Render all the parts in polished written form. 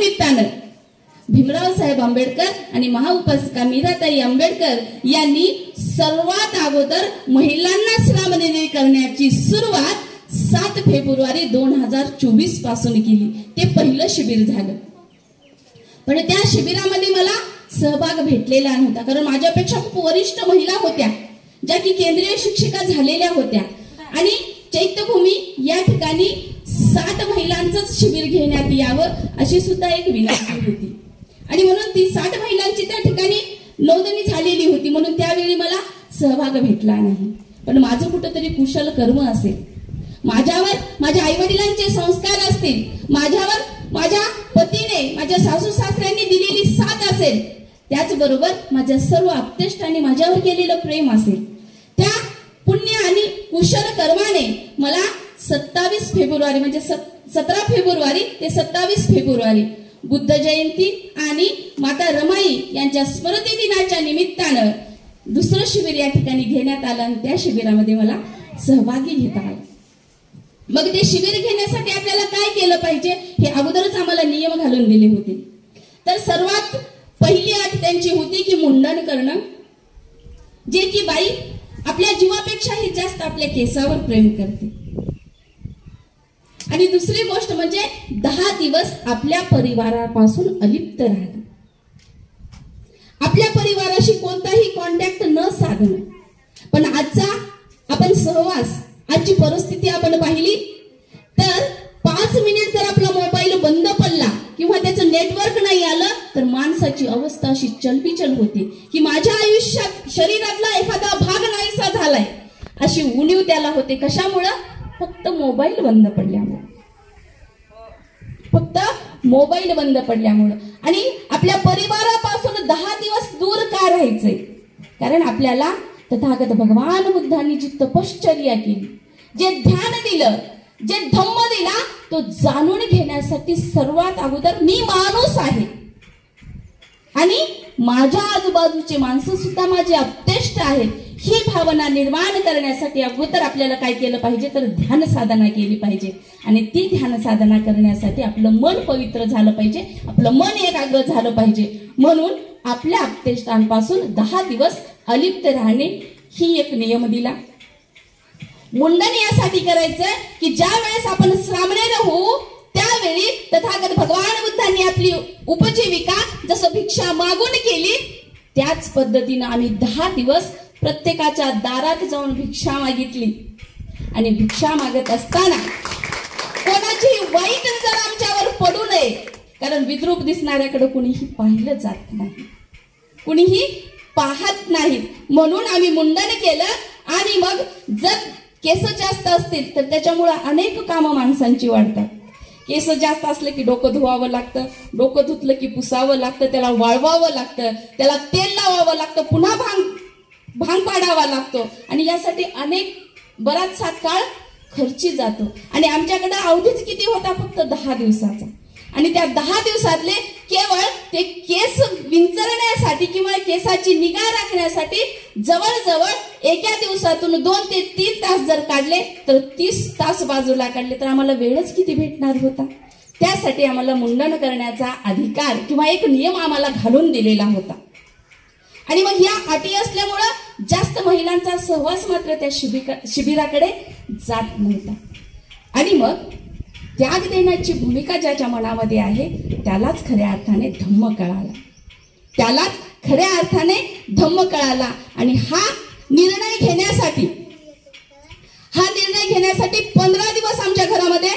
निमित्तानं भीमराव साहेब आंबेडकर आणि महाउपासिका मीराताई आंबेडकर यांनी सर्वात अगोदर महिलांना श्रमनिधी करण्याची सुरुवात 7 फेब्रुवारी 2024 पासून केली. ते पहिलं शिबिर झालं. पण त्या शिबिरामध्ये मला सहभाग भेटलेला नव्हता, कारण माझ्यापेक्षा खूप वरिष्ठ महिला होत्या ज्या की केंद्रीय शिक्षिका झालेल्या होत्या. आणि चैत्यभूमी या ठिकाणी 60 महिलांचंच शिबिर घेण्यात यावं अशी सुद्धा एक विनंती होती. आणि म्हणून ती 60 महिलांची त्या ठिकाणी नोंदणी झालेली होती, म्हणून त्यावेळी मला सहभाग भेटला नाही. पण माझं कुठंतरी कुशल कर्म असेल, माझ्यावर माझ्या आई वडिलांचे संस्कार असतील, माझ्यावर माझ्या पतीने माझ्या सासू सासऱ्यांनी दिलेली साथ असेल, त्याचबरोबर माझ्या सर्व आप्तेष्टांनी माझ्यावर केलेलं प्रेम असेल, त्या पुण्य आणि कुशल कर्माने मला 27 फेब्रुवारी म्हणजे 17 फेब्रुवारी ते 27 फेब्रुवारी बुद्ध जयंती आणि माता रमाई यांच्या स्मृती दिनाच्या निमित्तानं दुसरं शिबिर या ठिकाणी घेण्यात आलं आणि त्या शिबिरामध्ये मला सहभागी घेता आला. मग ते शिबिर घेण्यासाठी आपल्याला काय केलं पाहिजे हे अगोदरच आम्हाला नियम घालून दिले होते. तर सर्वात पहिली अट त्यांची होती की मुंडन करणं, जे की बाई आपल्या जीवापेक्षाही जास्त आपल्या केसावर प्रेम करते. आणि दुसरी गोष्ट म्हणजे 10 दिवस आपल्या परिवारापासून अलिप्त राहणं, आपल्या परिवाराशी कोणताही कॉन्टॅक्ट न साधणं. पण आजचा आपण सहवास, आजची परिस्थिती आपण पाहिली तर 5 मिनिट जर आपला मोबाईल बंद पडला किंवा त्याचं नेटवर्क नाही आलं तर माणसाची अवस्था अशी चलबिचल होते की माझ्या आयुष्यात शरीरातला एखादा भाग नाहीसा झालाय अशी उणीव त्याला होते. कशामुळं? फक्त मोबाईल बंद पडल्यामुळे, फक्त मोबाईल बंद पडल्यामुळे. आणि आपल्या परिवारापासून 10 दिवस दूर का राहायचंय? कारण आपल्याला तथागत भगवान बुद्धांनी जी तपश्चर्या केली, जे ध्यान दिलं, जे धम्म दिला, तो जाणून घेण्यासाठी सर्वात अगोदर मी माणूस आहे आणि माझ्या आजूबाजूचे माणसं सुद्धा माझे अपतेष्ट आहेत ही भावना निर्माण करण्यासाठी अगोदर आपल्याला काय केलं पाहिजे तर ध्यान साधना केली पाहिजे. आणि ती ध्यान साधना करण्यासाठी आपलं मन पवित्र झालं पाहिजे, आपलं मन एकाग्र झालं पाहिजे. म्हणून आपल्या अपतेष्टांपासून 10 दिवस अलिप्त राहणे ही एक नियम दिला. मुंडन यासाठी करायचं की ज्या वेळेस आपण श्रामणेर होऊ त्यावेळी तथागत भगवान बुद्धांनी आपली उपजीविका जसं भिक्षा मागून केली त्याच पद्धतीनं आम्ही 10 दिवस प्रत्येकाच्या दारात जाऊन भिक्षा मागितली. आणि भिक्षा मागत असताना कोणाची वाईट नजर आमच्यावर पडू नये, कारण विद्रूप दिसणाऱ्याकडे कुणीही पाहिलं जात नाही, कुणीही पाहत नाही. म्हणून आम्ही मुंडन केलं. आणि मग जर केस जास्त असतील तर त्याच्यामुळे अनेक कामं माणसांची वाढतात. केस जास्त असले की डोकं धुवावं लागतं, डोकं धुतलं की पुसावं लागतं, त्याला वाळवावं लागतं, त्याला तेल लावावं लागतं, पुन्हा भांग पाडावा लागतो. आणि यासाठी बराचसा काळ खर्ची जातो. आणि आमच्याकडे अवधीच किती होता? फक्त 10 दिवसाचा. आणि त्या 10 दिवसातले केवळ ते केस विंचरण्यासाठी किंवा केसाची निगा राखण्यासाठी जवळजवळ एका दिवसातून 2 ते 3 तास जर काढले तर 30 तास बाजूला काढले तर आम्हाला वेळच किती भेटणार होता. त्यासाठी आम्हाला मुंडन करण्याचा अधिकार किंवा एक नियम आम्हाला घालून दिलेला होता. आणि मग या अटी असल्यामुळं जास्त महिलांचा सहवास मात्र त्या शिबिराकडे जात नव्हता. आणि मग त्याग देण्याची भूमिका ज्याच्या मनामध्ये आहे त्यालाच खऱ्या अर्थाने धम्म कळाला, त्यालाच खऱ्या अर्थाने धम्म कळाला. आणि हा निर्णय घेण्यासाठी 15 दिवस आमच्या घरामध्ये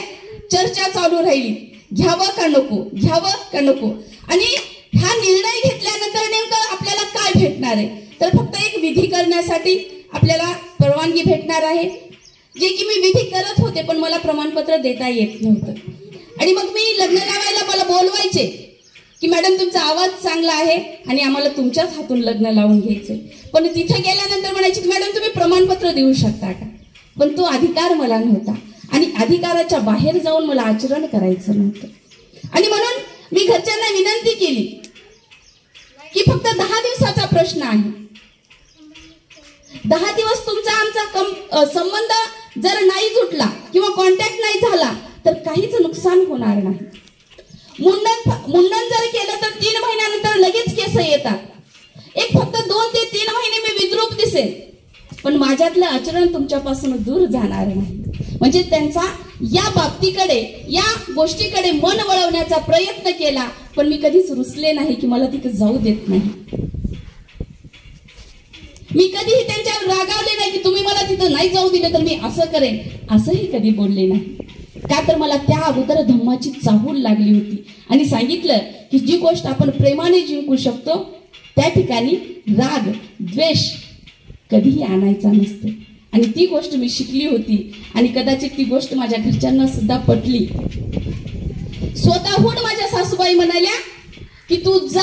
चर्चा चालू राहिली, घ्यावं का नको, घ्यावं का नको. आणि हा निर्णय घेतल्यानंतर नेमकं आपल्याला काय भेटणार आहे तर फक्त एक विधी करण्यासाठी आपल्याला परवानगी भेटणार आहे, जे की मी विधी करत होते पण मला प्रमाणपत्र देता येत नव्हतं. आणि मग मी लग्न लावायला मला बोलवायचे की मॅडम तुमचा आवाज चांगला आहे आणि आम्हाला तुमच्याच हातून लग्न लावून घ्यायचंय. पण तिथे गेल्यानंतर म्हणायचे की मॅडम तुम्ही प्रमाणपत्र देऊ शकता का? पण तो अधिकार मला नव्हता आणि अधिकाराच्या बाहेर जाऊन मला आचरण करायचं नव्हतं. आणि म्हणून मी घरच्यांना विनंती केली की फक्त 10 दिवसाचा प्रश्न आहे, 10 दिवस तुमचा आमचा संबंध जर नाही जुटला किंवा कॉन्टॅक्ट नाही झाला तर काहीच नुकसान होणार नाही. मुंडन जर केलं तर 3 महिन्यानंतर लगेच केस येतात. एक फक्त 2 ते 3 महिने मी विद्रूप दिसेल, पण माझ्यातलं आचरण तुमच्यापासून दूर जाणार नाही. म्हणजे त्यांचा या बाबतीकडे, या गोष्टीकडे मन वळवण्याचा प्रयत्न केला, पण मी कधीच रुसले नाही की मला तिथे जाऊ देत नाही. मी कधीही त्यांच्यावर रागावले नाही की तुम्ही मला तिथं नाही जाऊ दिले तर मी असं करेन, असंही कधी बोलले नाही. का तर मला त्या अगोदर धम्माची चाहूल लागली होती आणि सांगितलं की जी गोष्ट आपण प्रेमाने जिंकू शकतो त्या ठिकाणी राग द्वेष कधीही आणायचा नसतो. आणि ती गोष्ट मी शिकली होती आणि कदाचित ती गोष्ट माझ्या घरच्यांना सुद्धा पटली. स्वतःहून माझ्या सासूबाई म्हणाल्या की तू जा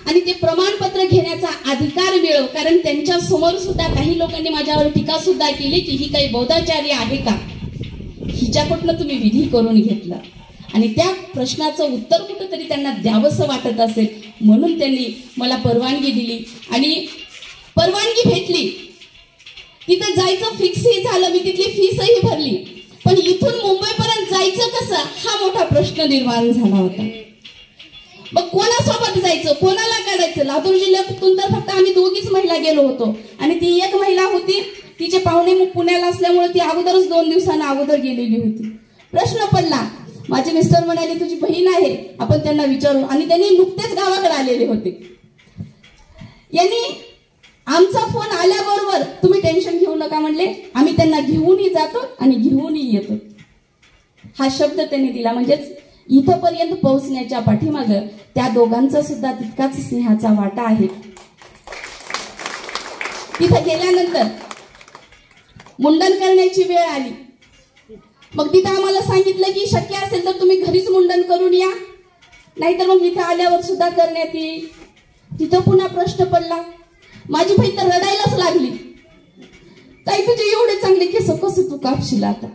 आणि ते प्रमाणपत्र घेण्याचा अधिकार मिळव. कारण त्यांच्या समोर सुद्धा काही लोकांनी माझ्यावर टीका सुद्धा केली की ही काही बौद्धाचार्य आहे का, हिच्याकडनं तुम्ही विधी करून घेतला. आणि त्या प्रश्नाचं उत्तर कुठंतरी त्यांना द्यावंसं वाटत असेल म्हणून त्यांनी मला परवानगी दिली आणि परवानगी भेटली. तिथं जायचं फिक्सही झालं, मी तिथली फीसही भरली. पण इथून मुंबईपर्यंत जायचं कसं हा मोठा प्रश्न निर्माण झाला होता. मग कोणासोबत जायचं, कोणाला काढायचं. लातूर जिल्ह्यातून तर फक्त आम्ही 2च महिला गेलो होतो आणि ती एक महिला होती, तिचे पाहुणे मग पुण्याला असल्यामुळे ती अगोदरच 2 दिवसांना अगोदर गेलेली होती. प्रश्न पडला, माझे मिस्टर म्हणाले तुझी बहीण आहे, आपण त्यांना विचारू. आणि त्यांनी नुकतेच गावाकडे आलेले होते. यांनी आमचा फोन आल्याबरोबर तुम्ही टेन्शन घेऊ नका म्हणले, आम्ही त्यांना घेऊनही जातो आणि घेऊनही येतो, हा शब्द त्यांनी दिला. म्हणजेच इथपर्यंत पोहोचण्याच्या पाठीमाग त्या दोघांचा सुद्धा तितकाच स्नेहाचा वाटा आहे. तिथं गेल्यानंतर मुंडन करण्याची वेळ आली. मग तिथं आम्हाला सांगितलं की शक्य असेल तर तुम्ही घरीच मुंडन करून या, नाहीतर मग इथं आल्यावर सुद्धा करण्यात येईल. तिथं पुन्हा प्रश्न पडला. माझी बहीण तर रडायलाच लागली, ताई तुझे एवढे चांगले केस कसं तू कापशील आता.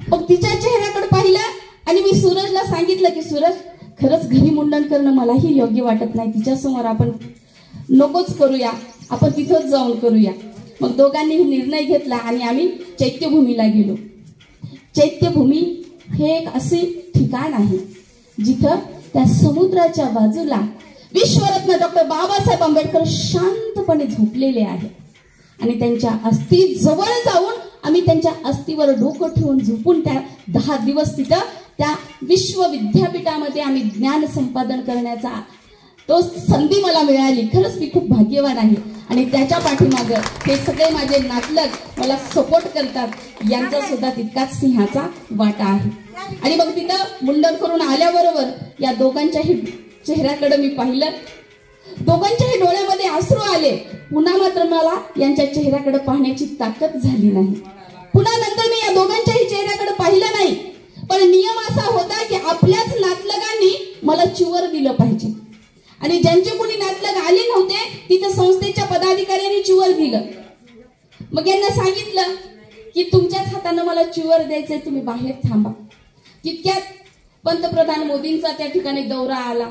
मग तिच्या चेहऱ्याकडे पाहिलं आणि मी सूरजला सांगितलं की सूरज खरंच घरी मुंडन करणं मलाही योग्य वाटत नाही, तिच्यासमोर आपण नकोच करूया, आपण तिथंच जाऊन करूया. मग दोघांनी निर्णय घेतला आणि आम्ही चैत्यभूमीला गेलो. चैत्यभूमी हे एक असे ठिकाण आहे जिथं त्या समुद्राच्या बाजूला विश्वरत्न डॉक्टर बाबासाहेब आंबेडकर शांतपणे झोपलेले आहेत. आणि त्यांच्या अस्थी जवळ जाऊन आम्ही त्यांच्या अस्थीवर डोकं ठेवून झोपून त्या 10 दिवस तिथं त्या विश्व विद्यापीठामध्ये आम्ही ज्ञान संपादन करण्याचा तो संधी मला मिळाली. खरंच मी खूप भाग्यवान आहे. आणि त्याच्या पाठीमाग हे सगळे माझे नातलग मला सपोर्ट करतात, यांचा सुद्धा तितकाच सिंहाचा वाटा आहे. आणि मग तिथं मुंडन करून आल्याबरोबर या दोघांच्याही चेहऱ्याकडे मी पाहिलं, दोघांच्याही डोळ्यामध्ये अश्रू आले. पुन्हा मात्र मला यांच्या चेहऱ्याकडे पाहण्याची ताकद झाली नाही. पुन्हा नंतर मी या दोघांच्याही चेहऱ्याकडे पाहिलं नाही. पण नियम असा होता की आपल्याच नातलगांनी मला चिवर दिलं पाहिजे. आणि ज्यांचे कोणी नातलग आले नव्हते तिथे संस्थेच्या पदाधिकाऱ्यांनी चिवर दिलं. मग यांना सांगितलं की तुमच्याच हाताने मला चिवर द्यायचंय, तुम्ही बाहेर थांबा. तितक्यात पंतप्रधान मोदींचा त्या ठिकाणी दौरा आला.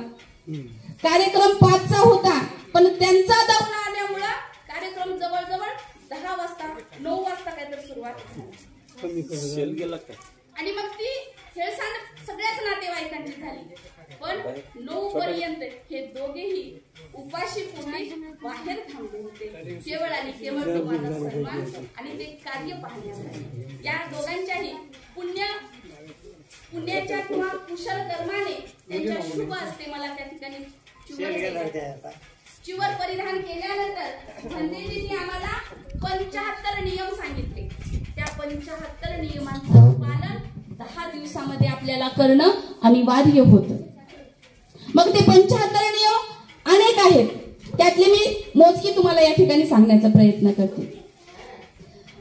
कार्यक्रम 5चा होता, पण त्यांचा दौरा आल्यामुळं कार्यक्रम जवळजवळ 10 वाजता 9 वाजता काहीतरी सुरुवात झाली. आणि मग ती हेळसांड सगळ्याच नातेवाईकांची झाली. पण 9 पर्यंत हे दोघेही उपाशी पोटी बाहेर थांबले होते, केवळ आणि केवळ देवाचा सन्मान आणि ते कार्य पाहण्यासाठी. या दोघांच्याही पुण्याच्या किंवा कुशल कर्माने त्यांच्या शुभ असते मला त्या ठिकाणी चिवर परिधान केल्यानंतर भंतेजींनी आम्हाला 75 नियम सांगितले. त्या 75 नियमांचं पालन 10 दिवसामध्ये आपल्याला करणं अनिवार्य होतं. मग ते 75 नियम अनेक आहेत, त्यातले मी मोजके तुम्हाला या ठिकाणी सांगण्याचा प्रयत्न करते.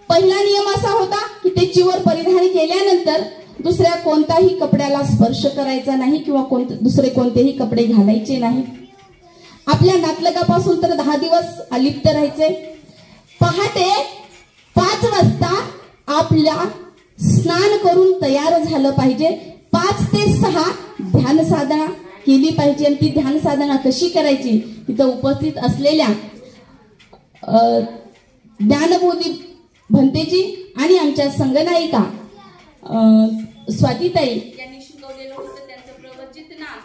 पहिला नियम असा होता की ते चिवर परिधान केल्यानंतर दुसऱ्या कोणत्याही कपड्याला स्पर्श करायचा नाही किंवा दुसरे कोणतेही कपडे घालायचे नाही. आपल्या नातलगापासून तर 10 दिवस अलिप्त राहायचे. पहाटे 5 वाजता आपल्या स्नान करून तयार झालं पाहिजे. 5 ते 6 ध्यान साधना केली पाहिजे. आणि ती ध्यान साधना कशी करायची, तिथं उपस्थित असलेल्या ज्ञानबोधी भंतेजी आणि आमच्या संगनायिका स्वातीताई यांनी शिकवलेलं होतं. त्यांचं प्रवचित नाम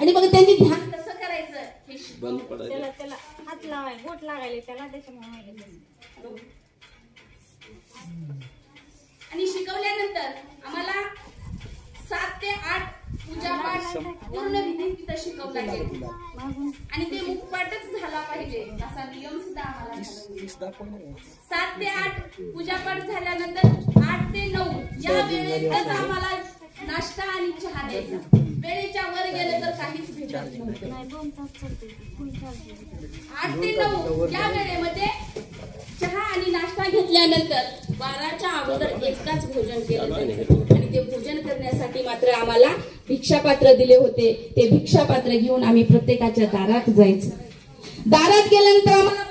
आणि मग त्यांनी ध्यान कसं करायचं हे शिकवलं. त्याला हात लावाय बोट लागायले त्याला त्याच्यामुळे. आणि शिकवल्यानंतर आम्हाला 7 ते 8 पूजापाठ पूर्ण विधी तिथं शिकवला गेला आणि ते मुखपाठच झाला पाहिजे असा नियम सुद्धा आम्हाला 7 ते 8 पूजापाठ झाल्यानंतर 8 ते 9 या वेळेतच आम्हाला नाश्ता आणि चहा द्यायचा. वेळेच्या वर गेलं तर काहीच भेटत नव्हतं. 8 ते 9 या वेळेमध्ये चहा आणि नाश्ता घेतल्यानंतर 12च्या अगोदर एकदाच भोजन केलं जायचं आणि ते भोजन करण्यासाठी मात्र आम्हाला भिक्षापात्र दिले होते. ते भिक्षापात्र घेऊन आम्ही प्रत्येकाच्या दारात जायचं. दारात गेल्यानंतर आम्हाला